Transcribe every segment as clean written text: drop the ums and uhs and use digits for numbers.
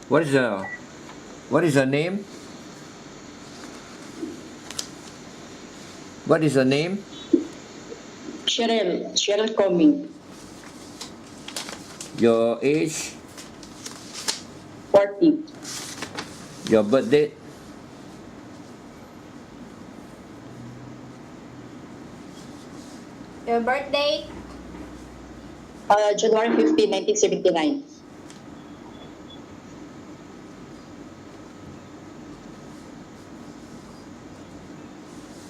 What is the name? What is the name? Sheryle Coming. Your age? 40. Your birth date? Your birthday? January 15, 1979.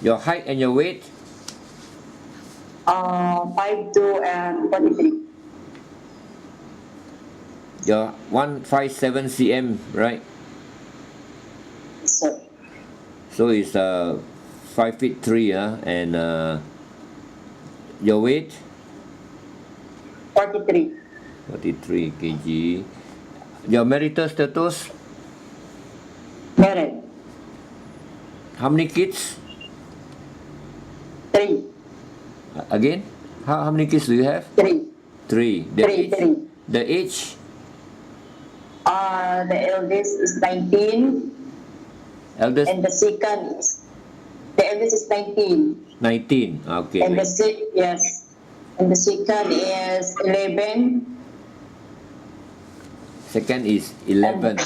Your height and your weight? 5'2" and 43. You're 157 cm, right? Sir. So it's 5'3", and your weight? 43. 43 kg. Your marital status? Married. How many kids? 3. Again? How many kids do you have? 3. 3. Three. The age? The eldest is 19. Eldest? And the eldest is 19. 19. Okay. And yes. And the second is 11. Second is 11.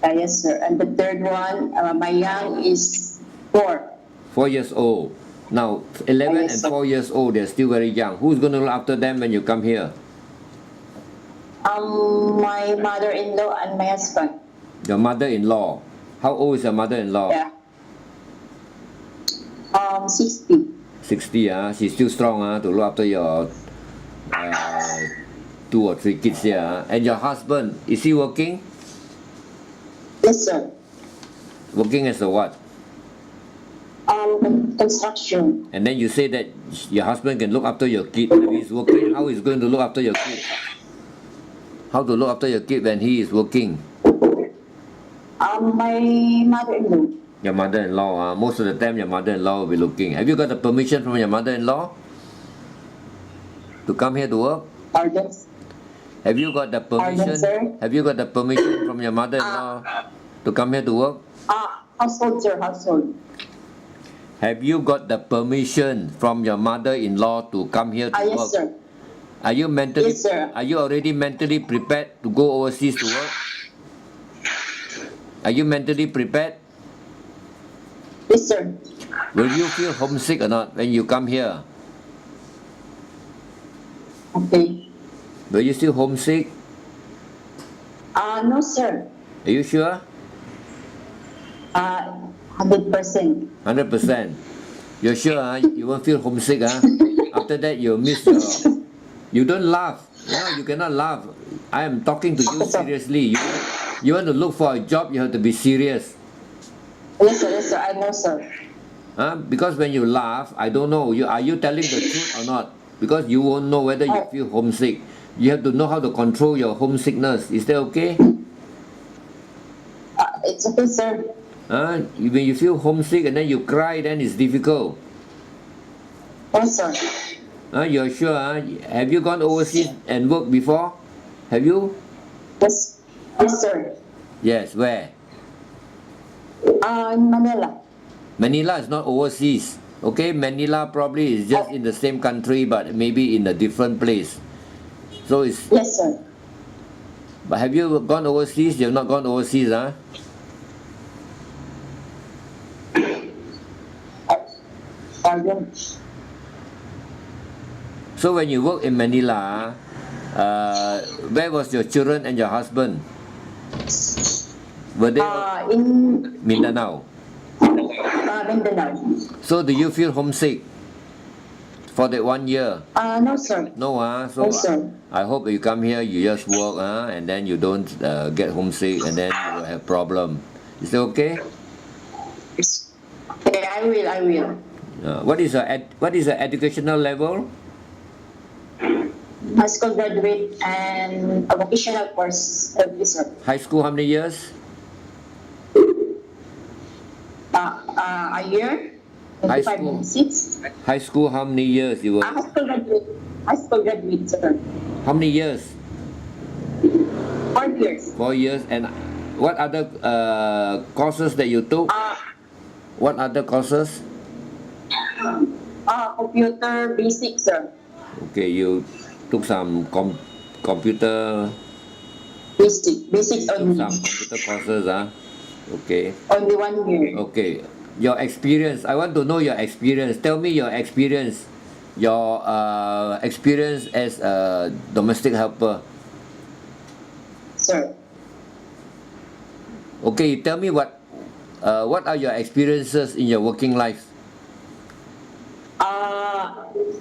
And yes, sir. And the third one, my young is 4. 4 years old. Now, 11 Yes, and sir. 4 years old, they're still very young. Who's going to look after them when you come here? My mother-in-law and my husband. Your mother-in-law. How old is your mother-in-law? Yeah. 60. 60. She's still strong to look after your 2 or 3 kids here. And your husband, is he working? Yes, sir. Working as a what? Construction. And then you say that your husband can look after your kid. If he's working, how is he going to look after your kid? How to look after your kid when he is working? My mother-in-law. Your mother-in-law. Most of the time your mother-in-law will be looking. Have you got the permission from your mother-in-law to come here to work? Pardon? Have you got the permission? Pardon, sir? Have you got the permission from your mother-in-law to come here to work? Household, sir. Household. Have you got the permission from your mother-in-law to come here to work? Yes, sir. Are you mentally? Yes, sir. Are you already mentally prepared to go overseas to work? Are you mentally prepared? Yes, sir. Will you feel homesick or not when you come here? Okay. Will you still homesick? No, sir. Are you sure? 100%. 100%. You're sure? You won't feel homesick? After that, you'll miss your... You don't laugh. You cannot laugh. I am talking to you seriously. You want to look for a job, you have to be serious. Yes, sir. Yes, sir. I know, sir. Because when you laugh, I don't know. Are you telling the truth or not? Because you won't know whether you feel homesick. You have to know how to control your homesickness. Is that okay? It's okay, sir. When you feel homesick and then you cry, then it's difficult. Yes, sir. You're sure? Have you gone overseas and worked before? Have you? Yes. Yes, sir. Yes, where? In Manila. Manila is not overseas. Okay, Manila probably is just in the same country but maybe in a different place. So it's... Yes, sir. But have you gone overseas? You have not gone overseas, Pardon? So when you work in Manila, where was your children and your husband? Were they In Mindanao? Mindanao. So do you feel homesick for that 1 year? No, sir. No, so No, sir. I hope you come here, you just work, and then you don't get homesick, and then you will have problem. Is that okay? Okay, I will. What is the educational level? High school graduate and a vocational course officer. High school, how many years? A year. High 25 school. and 6. High school, how many years you were? High school graduate. High school graduate, sir. How many years? 4 years. 4 years. And what other courses that you took? What other courses? Computer basic, sir. Okay, you took some computer. Basics You took only. some computer courses, Okay. Only 1 year. Okay. Your experience. I want to know your experience. Tell me your experience. Your experience as a domestic helper. Sir. Okay, tell me what are your experiences in your working life?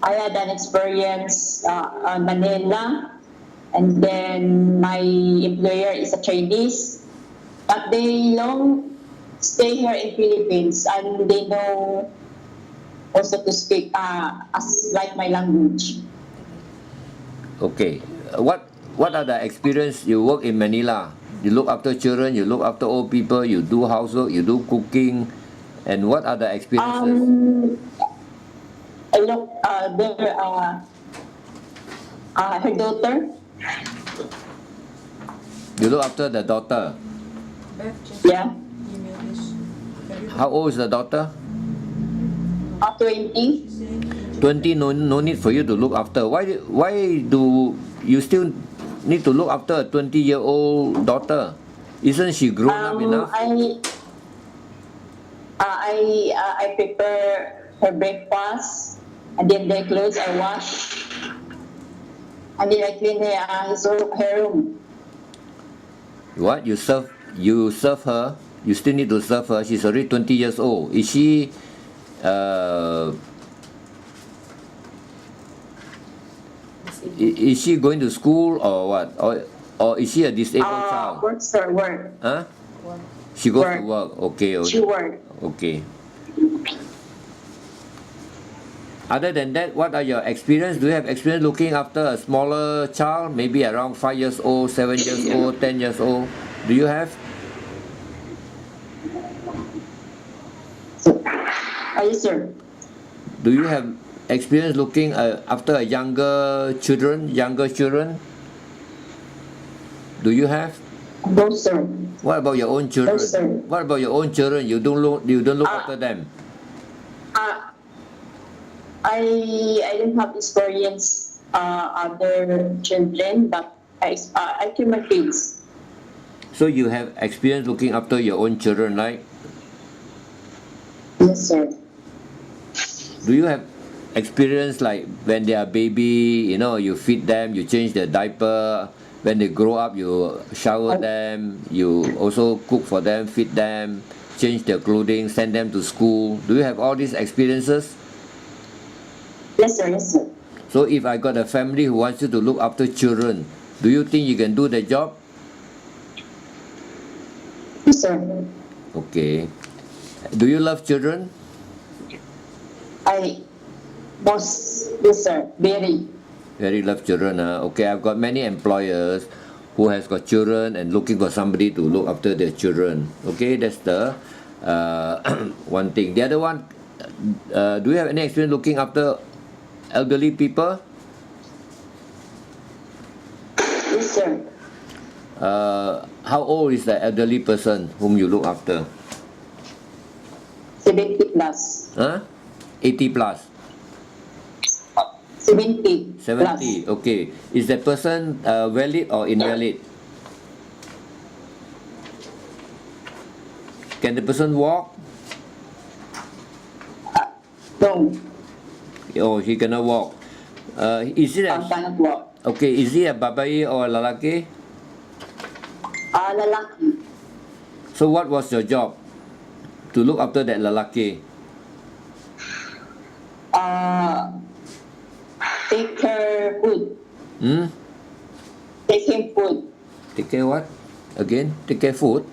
I had an experience on Manila, and then my employer is a Chinese, but they long stay here in Philippines, and they know also to speak as like my language. Okay. What are the experience you work in Manila? You look after children, you look after old people, you do housework, you do cooking, and what are the experiences? I look there her daughter. You look after the daughter. Yeah. How old is the daughter? 20. 20. No need for you to look after. Why do you still need to look after a 20-year-old daughter? Isn't she grown up enough? I prepare her breakfast, and then the clothes I wash, and then I clean her room. What? You serve her? You still need to serve her. She's already 20 years old. Is she is she going to school or what? Or is she a disabled child? Work, sir, work. Huh? She goes to Work. work. Okay. She work. Okay. Other than that, what are your experience? Do you have experience looking after a smaller child, maybe around 5 years old, 7 years old, 10 years old? Do you have? Yes, sir. Do you have experience looking after a younger children? Do you have? No, sir. What about your own children? No, sir. What about your own children? You don't look after them. I don't have experience other children, but I care my kids. So you have experience looking after your own children, right? Yes, sir. Do you have experience like when they are baby, you feed them, you change their diaper? When they grow up, you shower them, you also cook for them, feed them, change their clothing, send them to school. Do you have all these experiences? Yes, sir. Yes, sir. So if I got a family who wants you to look after children, do you think you can do the job? Yes, sir. Okay. Do you love children? Yes, sir. Very love children. Okay, I've got many employers who has got children and looking for somebody to look after their children. Okay, that's the one thing. The other one, do you have any experience looking after elderly people? Yes, sir. How old is the elderly person whom you look after? 70 plus. 80 plus. 70. 70. Okay. Is that person valid or invalid? Can the person walk? No. Oh, he cannot walk. Is it Cannot walk. okay? Is he a babae or a lalaki? Lalaki. So what was your job? To look after that lalaki. Take her food. Take him food. Take care what? Again? Take care food?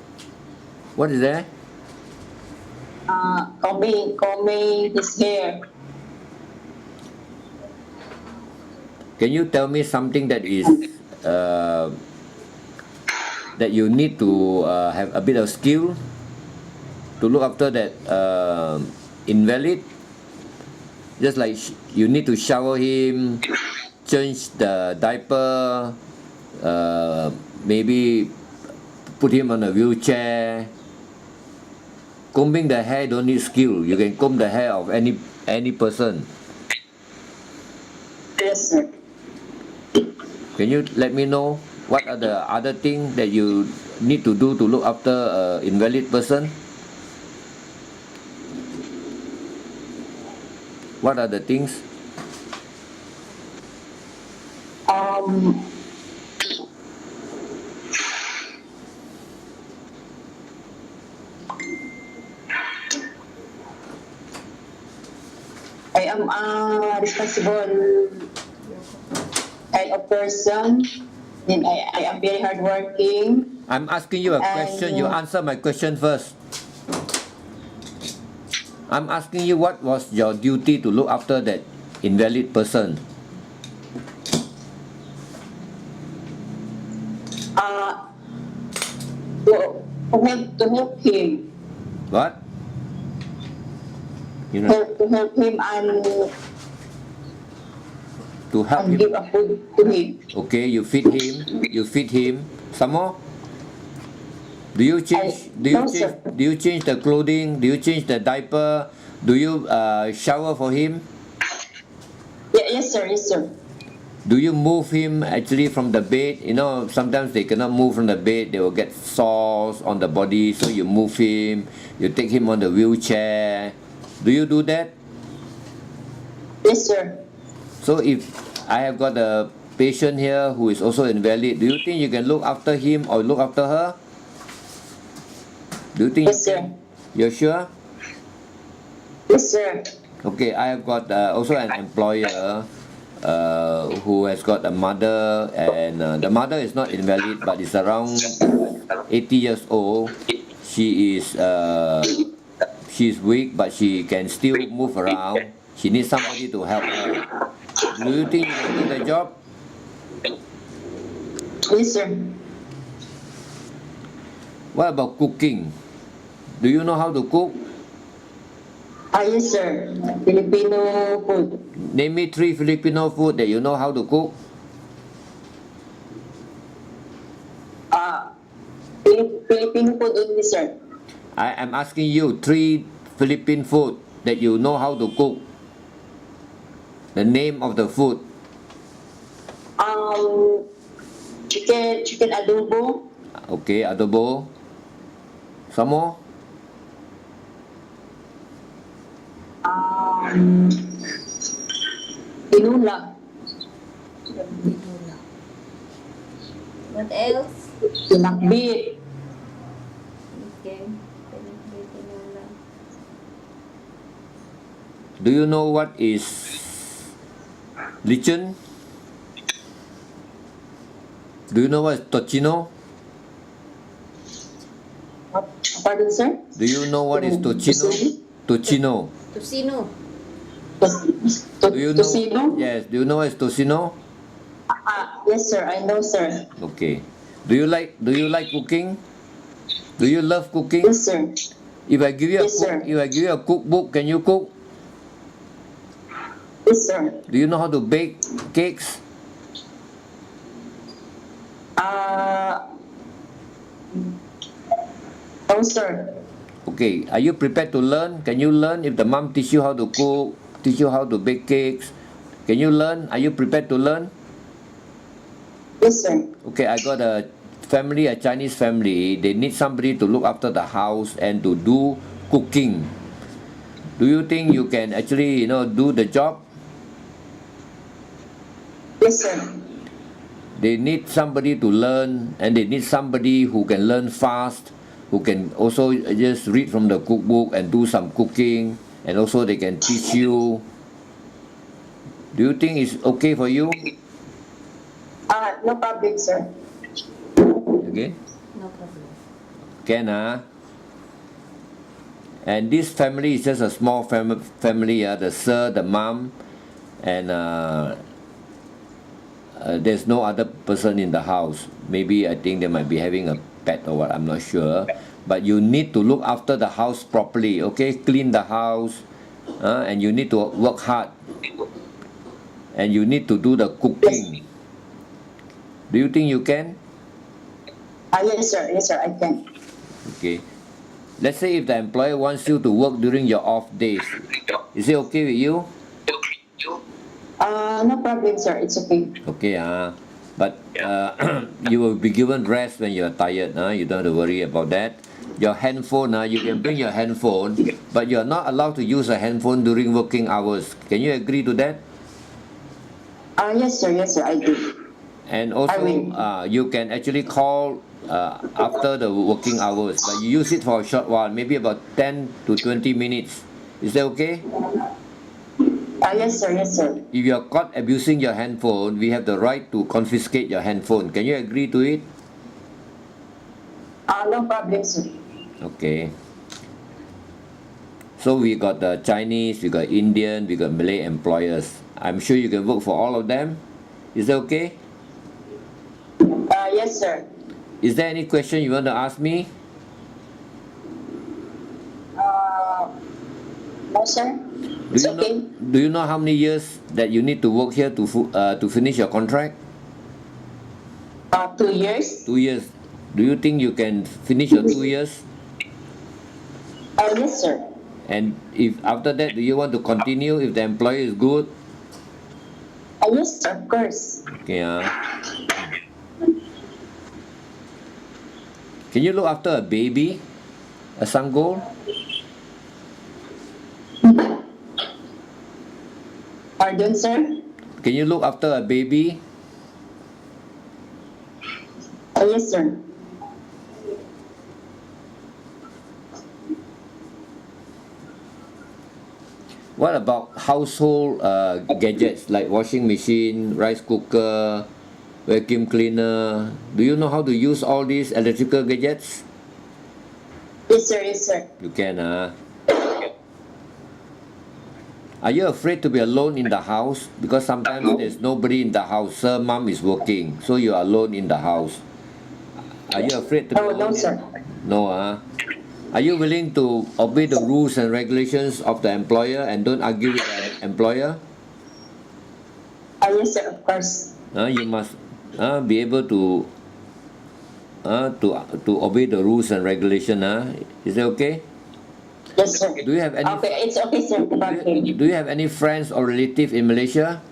What is that? Combing his hair. Can you tell me something that is that you need to have a bit of skill to look after that invalid? Just like you need to shower him, change the diaper, maybe put him on a wheelchair. Combing the hair don't need skill. You can comb the hair of any person. Yes, sir. Can you let me know what are the other things that you need to do to look after an invalid person? What are the things? I am a responsible kind of person. Then I am very hardworking. I'm asking you a question. You answer my question first. I'm asking you what was your duty to look after that invalid person? To help him. What? You know, To help him and to help him. give a food to him. Okay, you feed him. You feed him. Some more? Do you change? No, sir. Do you change the clothing? Do you change the diaper? Do you shower for him? Yes, sir. Yes, sir. Do you move him actually from the bed? You know, sometimes they cannot move from the bed. They will get sores on the body. So you move him. You take him on the wheelchair. Do you do that? Yes, sir. So if I have got a patient here who is also invalid, do you think you can look after him or look after her? Do you think? Yes, sir. You're sure? Yes, sir. Okay, I have got also an employer who has got a mother, and the mother is not invalid but is around 80 years old. She's weak but she can still move around. She needs somebody to help her. Do you think you can do the job? Yes, sir. What about cooking? Do you know how to cook? Yes, sir. Filipino food. Name me 3 Filipino food that you know how to cook. Filipino food only, sir. I am asking you 3 Philippine food that you know how to cook. The name of the food. Chicken adobo. Okay, adobo. Some more? Tinula. What else? Pinakbit. Okay. Do you know what is lechon? Do you know what is tocino? Pardon, sir? Do you know what is tocino? Tocino. Tusino. Do you know? Tocino? Yes. Do you know what is tocino? Yes, sir. I know, sir. Okay. Do you like cooking? Do you love cooking? Yes, sir. If I give you Yes, sir. if I give you a cookbook, can you cook? Yes, sir. Do you know how to bake cakes? No, sir. Okay. Are you prepared to learn? Can you learn if the mom teach you how to cook, teach you how to bake cakes? Can you learn? Are you prepared to learn? Yes, sir. Okay, I got a family, a Chinese family. They need somebody to look after the house and to do cooking. Do you think you can actually, do the job? Yes, sir. They need somebody to learn, and they need somebody who can learn fast, who can also just read from the cookbook and do some cooking, and also they can teach you. Do you think it's okay for you? No problem, sir. Okay? No problem. Can, And this family is just a small family. The sir, the mom, and there's no other person in the house. Maybe I think they might be having a pet or what, I'm not sure. But you need to look after the house properly, okay? Clean the house, and you need to work hard. And you need to do the cooking. Do you think you can? Yes, sir. Yes, sir. I can. Okay. Let's say if the employer wants you to work during your off days, is it okay with you? No problem, sir. It's okay. Okay, but you will be given rest when you're tired. You don't have to worry about that. Your handphone, you can bring your handphone, but you're not allowed to use a handphone during working hours. Can you agree to that? Yes, sir. Yes, sir. I do. And also, you can actually call after the working hours, but you use it for a short while, maybe about 10 to 20 minutes. Is that okay? Yes, sir. Yes, sir. If you are caught abusing your handphone, we have the right to confiscate your handphone. Can you agree to it? No problem, sir. Okay. So we got the Chinese, we got Indian, we got Malay employers. I'm sure you can work for all of them. Is that okay? Yes, sir. Is there any question you want to ask me? No, sir. It's okay. Do you know how many years that you need to work here to finish your contract? 2 years. 2 years. Do you think you can finish your 2 years? Yes, sir. And if after that, do you want to continue if the employer is good? Yes, sir. Of course. Okay. Can you look after a baby, a sanggol? Pardon, sir. Can you look after a baby? Yes, sir. What about household gadgets like washing machine, rice cooker, vacuum cleaner? Do you know how to use all these electrical gadgets? Yes, sir. Yes, sir. You can. Are you afraid to be alone in the house? Because sometimes there's nobody in the house. Sir, mom is working, so you're alone in the house. Are you afraid to be alone? No, sir. No, Are you willing to obey the rules and regulations of the employer and don't argue with the employer? Yes, sir. Of course. You must be able to obey the rules and regulation. Is that okay? Yes, sir. Do you have any? Okay, it's okay, sir. Okay. Do you have any friends or relatives in Malaysia?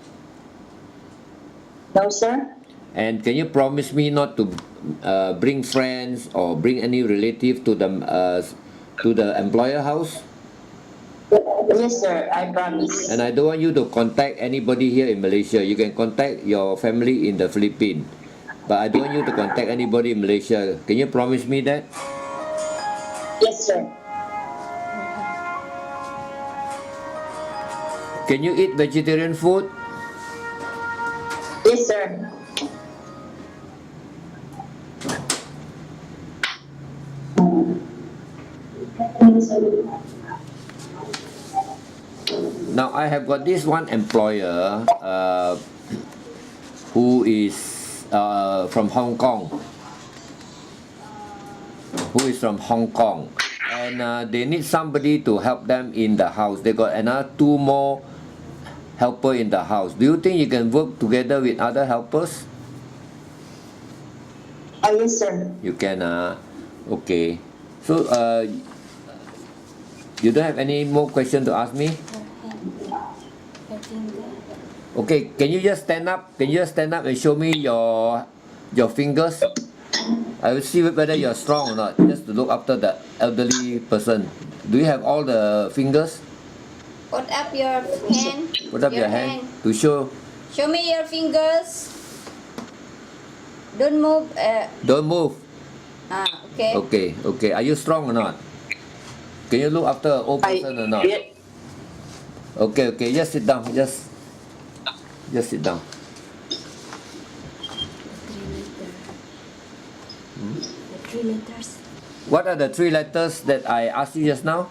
No, sir. And can you promise me not to bring friends or bring any relative to the employer house? Yes, sir. I promise. And I don't want you to contact anybody here in Malaysia. You can contact your family in the Philippines, but I don't want you to contact anybody in Malaysia. Can you promise me that? Yes, sir. Can you eat vegetarian food? Yes, sir. Now I have got this one employer who is from Hong Kong. And they need somebody to help them in the house. They got another 2 more helper in the house. Do you think you can work together with other helpers? Yes, sir. You can. Okay. So you don't have any more question to ask me? Okay, can you just stand up? Can you just stand up and show me your fingers? I will see whether you're strong or not. Just to look after the elderly person. Do you have all the fingers? Put up your hand. Put up your hand to show. Show me your fingers. Don't move. Don't move. Okay. Okay. Are you strong or not? Can you look after an old person or not? Okay. Just sit down. Just sit down. The 3 letters. What are the 3 letters that I asked you just now?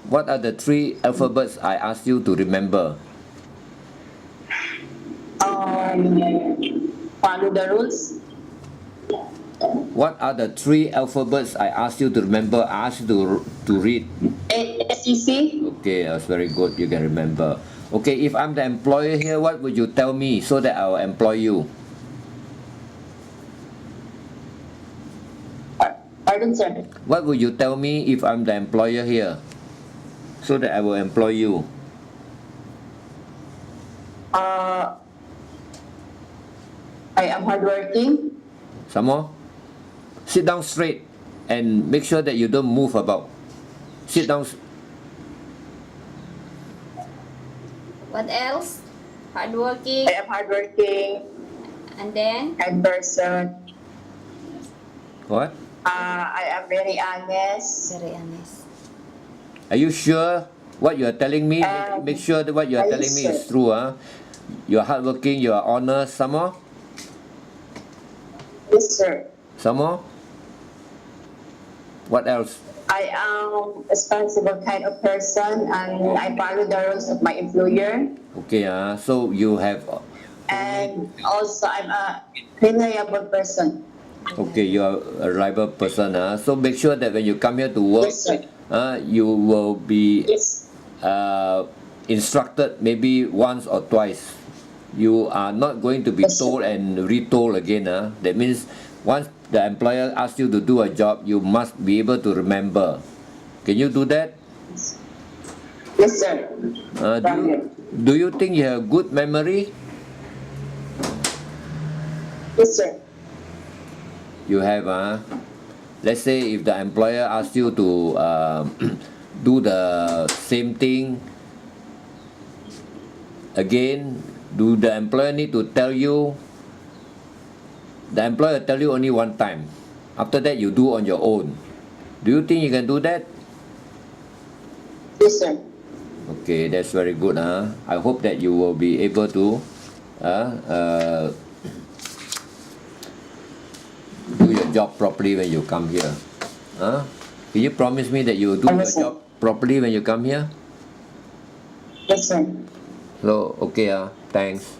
What are the 3 alphabets I asked you to remember? Follow the rules. What are the 3 alphabets I asked you to remember? I asked you to read. SEC. Okay, that's very good. You can remember. Okay, if I'm the employer here, what would you tell me so that I will employ you? Pardon, sir. What would you tell me if I'm the employer here so that I will employ you? I am hardworking. Some more? Sit down straight and make sure that you don't move about. Sit down. What else? Hardworking. I am hardworking. And then? Kind person. What? I am very honest. Very honest. Are you sure what you are telling me? Make sure that what you are are you telling me is sure? true. You are hardworking, you are honest. Some more? Yes, sir. Some more? What else? I am responsible kind of person, and I follow the rules of my employer. Okay, so you have. And also, I'm a reliable person. Okay, you are a reliable person. So make sure that when you come here to work, Yes, sir. You will be Yes. instructed maybe once or twice. You are not going to be Yes, sir. told and retold again. That means once the employer asks you to do a job, you must be able to remember. Can you do that? Yes, sir. Do you think you have good memory? Yes, sir. You have, let's say if the employer asks you to do the same thing again, do the employer need to tell you? The employer tell you only one time. After that, you do on your own. Do you think you can do that? Yes, sir. Okay, that's very good. I hope that you will be able to do your job properly when you come here. Can you promise me that you will do your Yes, sir. job properly when you come here? Yes, sir. So, okay, thanks.